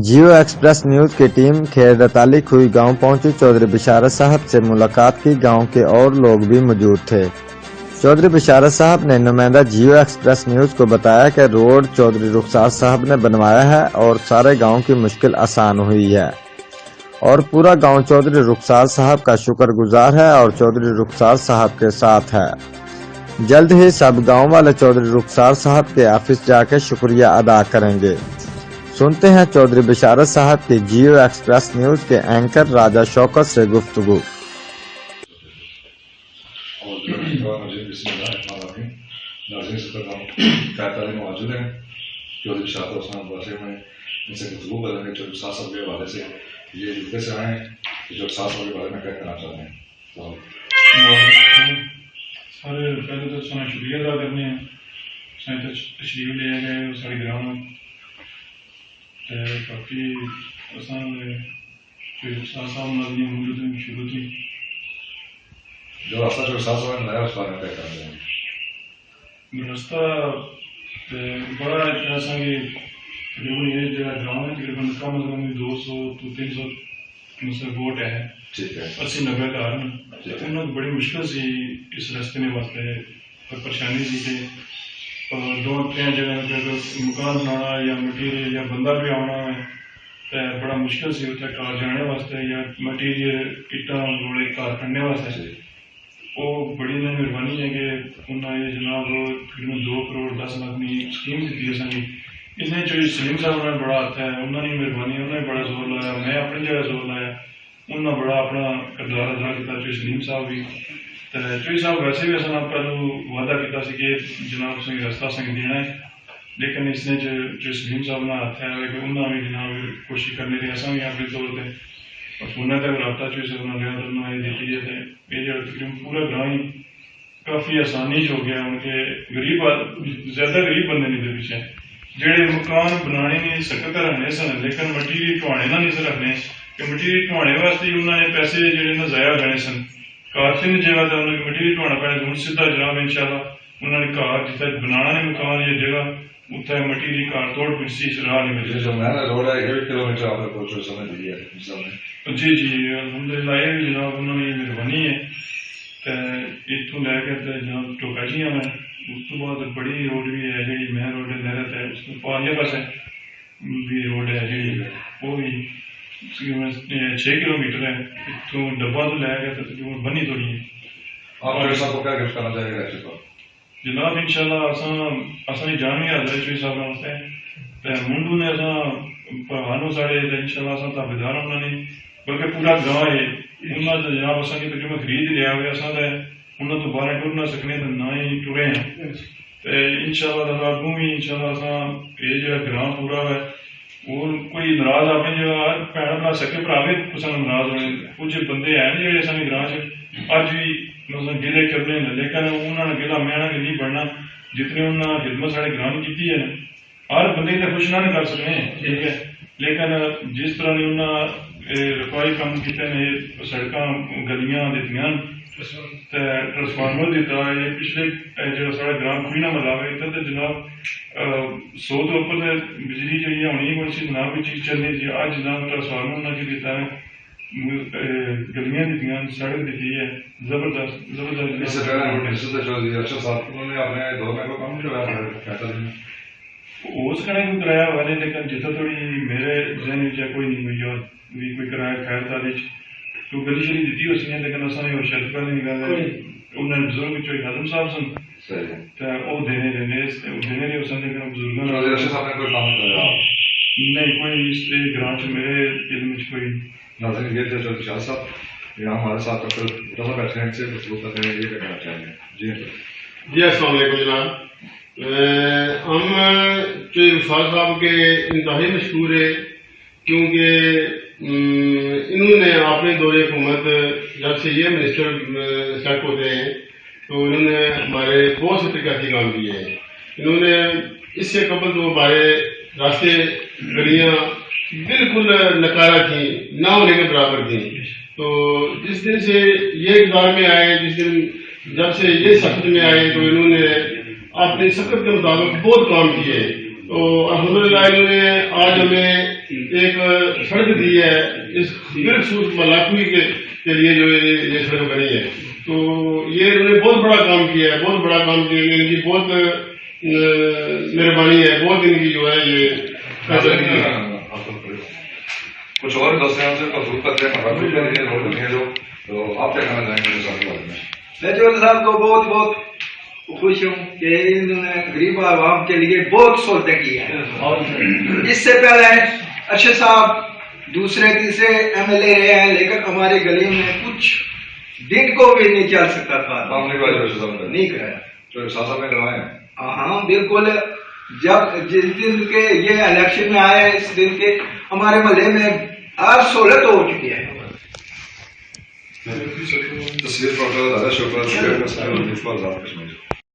जियो express news की team खेरडताली खुई गांव पहुंची। चौधरी बिशारत साहब से मुलाकात की। गांव के और लोग भी मौजूद थे। चौधरी बिशारत साहब ने नुमाइंदा जियो एक्सप्रेस न्यूज को बताया कि रोड चौधरी रुखसार साहब ने बनवाया है और सारे गांव की मुश्किल आसान हुई है और पूरा गांव चौधरी रुखसार साहब का शुक्रगुजार है और चौधरी रुखसार साहब के साथ है। जल्द ही सब गांव वाले चौधरी रुखसार साहब के ऑफिस जाकर शुक्रिया अदा करेंगे। सुनते हैं चौधरी बिशारत साहब की जियो एक्सप्रेस न्यूज के एंकर राजा शौकत से गुफ्तगू। मौजूद है चौधरी बिशारत साहब में इनसे गुफ्तगू करेंगे। चौधरी साहब के हवाले से ये जुड़ते से आए जो साहब के बारे में क्या कहना चाहते हैं। सारे पहले तो शुक्रिया अदा करने हैं तशरीफ ले गए सारे ग्राम बाकी मौजूद हैं शुरू थी जो रास्ता जो साहब ने बनाया उस बारे में क्या कहना चाहेंगे। रास्ता बड़ा ऐसा कि तकरीबन ये जो गाँव है तकरीबन कम अज कम 200 तो 300 वोट है 80-90 घर उन्होंने बड़ी मुश्किल से इस रास्ते में वास्ते परेशानी सी कि दो तीन जगह मकान बनाना या मटीरियल या बंदा भी आना है तो बड़ा मुश्किल से उत्थे घर जाने वास्ते या मटीरियल इट्टा रोड़े घर करने वास्ते वो बड़ी मेहरबानी है कि उन्होंने जनाब तकरीबन 2 करोड़ 10 लाख की स्कीम दी है सानी इसने जो सलीम साहब ने बड़ा हाथ है उन्होंने मेहरबानी उन्होंने बड़ा जोर लाया मैं अपनी जगह जोर लाया उन्होंने बड़ा अपना किरदार अदा किया। चोई सलीम साहब भी तो चोई साहब वैसे भी असा पहलू वादा किया कि जनाब से रास्ता संग देना है लेकिन इसने जो सलीम साहब ने हाथ है कि उन्होंने भी जनाब कोशिश करने की असा भी अपने तौर पर फोन तक रबता चोई साहब ने लिया दी है तो ये तकरीबन पूरा गाँव ही काफ़ी आसानी हो गया उनके गरीब ज्यादा गरीब बंदे नहीं थे पीछे जेडे मकान बनाने नहीं सकते रखने सन लेकिन मटीरियल ढवाने ना नहीं सन रखने कि मटीरियल ढवाने वास्ते उन्होंने पैसे जेडे ना जाया जाने सन काफी जगह तो उन्होंने मटीरियल ढवाना पैना हूँ सीधा जनाब इंशाल्लाह उन्होंने घर जितना बनाना है मकान या जगह उत्थे मटीरियल घर तोड़ पिछी राह नहीं मिले जो मैं रोड है 1 किलोमीटर आपने पहुंचो समय दी है जी जी अलहमदुलिल्लाह ये भी जनाब उन्होंने मेहरबानी है तो इतों लैकर जनाब टोकाजियां में उस तो बाद बड़ी रोड भी है जी मैं रोड नहरत है उसको पारले पास भी रोड है जी वो भी 6 किलोमीटर है इतों डब्बा तो लैकर तो बनी थोड़ी है आप सबको क्या गिफ्ट करना चाहेंगे जनाब इंशाल्लाह असा जान भी हाजिर चोई साहब वास्ते मुंडू ने असा भानो साढ़े इंशाल्लाह असा ताबेदार उन्होंने बल्कि पूरा गाँव है उन्होंने जनाब असा की तकरीबन खरीद लिया हुआ असा उन्होंने तो बाहर टुर ना सकने तो ना ही टुरे हैं तो इंशाल्लाह अगू भी इंशाल्लाह असा ये जो ग्रां पूरा है वो कोई नाराज अपनी जगह भैन भरा सके भरा भी कुछ नाराज होने कुछ बंदे है जो सारे ग्रां च अज भी मतलब गिले करने लेकिन उन्होंने गिला मैं नहीं बनना जितने उन्होंने खिदमत साढ़े ग्रां की है हर बंदे को खुश ना कर सकते ठीक है लेकिन जिस तरह ने उन्होंने रफाई काम किए ने सड़क गलियां दित्तियां ट्रांसफार्मर दिता है पिछले जो साढ़ा ग्राम खुई ना मलावे इतना तो जनाब 100 तो ऊपर बिजली जी होनी कोई सी जनाब कोई चीज चलनी थी आज जनाब ट्रांसफार्मर उन्होंने दिता है गलियां दी सड़क दी है जबरदस्त उस कने कोई कराया हुआ नहीं लेकिन जितना थोड़ी मेरे जहन कोई नहीं हुई और भी कोई कराया खैर तारी तो गली शरी दी उसी लेकिन असाने वो शर्त पहले निकाल उन्होंने बुजुर्ग चोई खादम साहब सन तो देने रहे उस लेकिन बुजुर्गों नहीं कोई इस ग्रां च मेरे इल्म च कोई नाज़रीन ये थे चौधरी बिशारत साहब यहाँ हमारे साथ अक्सर बैठे हैं इनसे गुफ्तगू करते हैं ये क्या कहना चाहेंगे। जी अस्सलाम वालेकुम जनाब हम चौधरी रुखसार साहब के इंतहाई मशहूर है क्योंकि इन्होंने अपने दौरे हुकूमत जब से ये मिनिस्टर सेट होते हैं तो इन्होंने हमारे बहुत से तरक्याती काम किए हैं। इन्होंने इससे कबल तो हमारे रास्ते गलियाँ बिल्कुल नकारा थी ना होने के बराबर थी तो जिस दिन से ये इक़्तिदार में आए जिस दिन जब से ये सख्त में आए तो इन्होंने अपने सख्त के मुताबिक बहुत काम किए تو الحمدللہ انہوں نے آج ہمیں ایک سڑک دی ہے اس بالخصوص ملاقوی کے لیے جو یہ سڑک بنی ہے. تو یہ انہوں نے بہت بڑا کام کیا ہے, بہت بڑا کام کیا ہے. ان کی بہت مہربانی ہے, بہت ان کی جو ہے یہ کچھ اور دوستوں سے مضبوط کرتے ہیں جو تو آپ کیا کہنا چاہیں گے؟ میں جو صاحب کو بہت بہت خوش ہوں کہ انہوں نے غریب عوام کے لیے بہت سہولتیں کی ہیں. اس سے پہلے ارشد صاحب دوسرے تیسرے ایم ایل اے رہے ہیں, لیکن ہماری گلی میں کچھ دن کو بھی نہیں چل سکتا تھا, نہیں کرایا. ہاں بالکل. جب جس دن کے یہ الیکشن میں آئے اس دن کے ہمارے محلے میں ہر سہولت ہو چکی ہے. تصویر زیادہ شکریہ.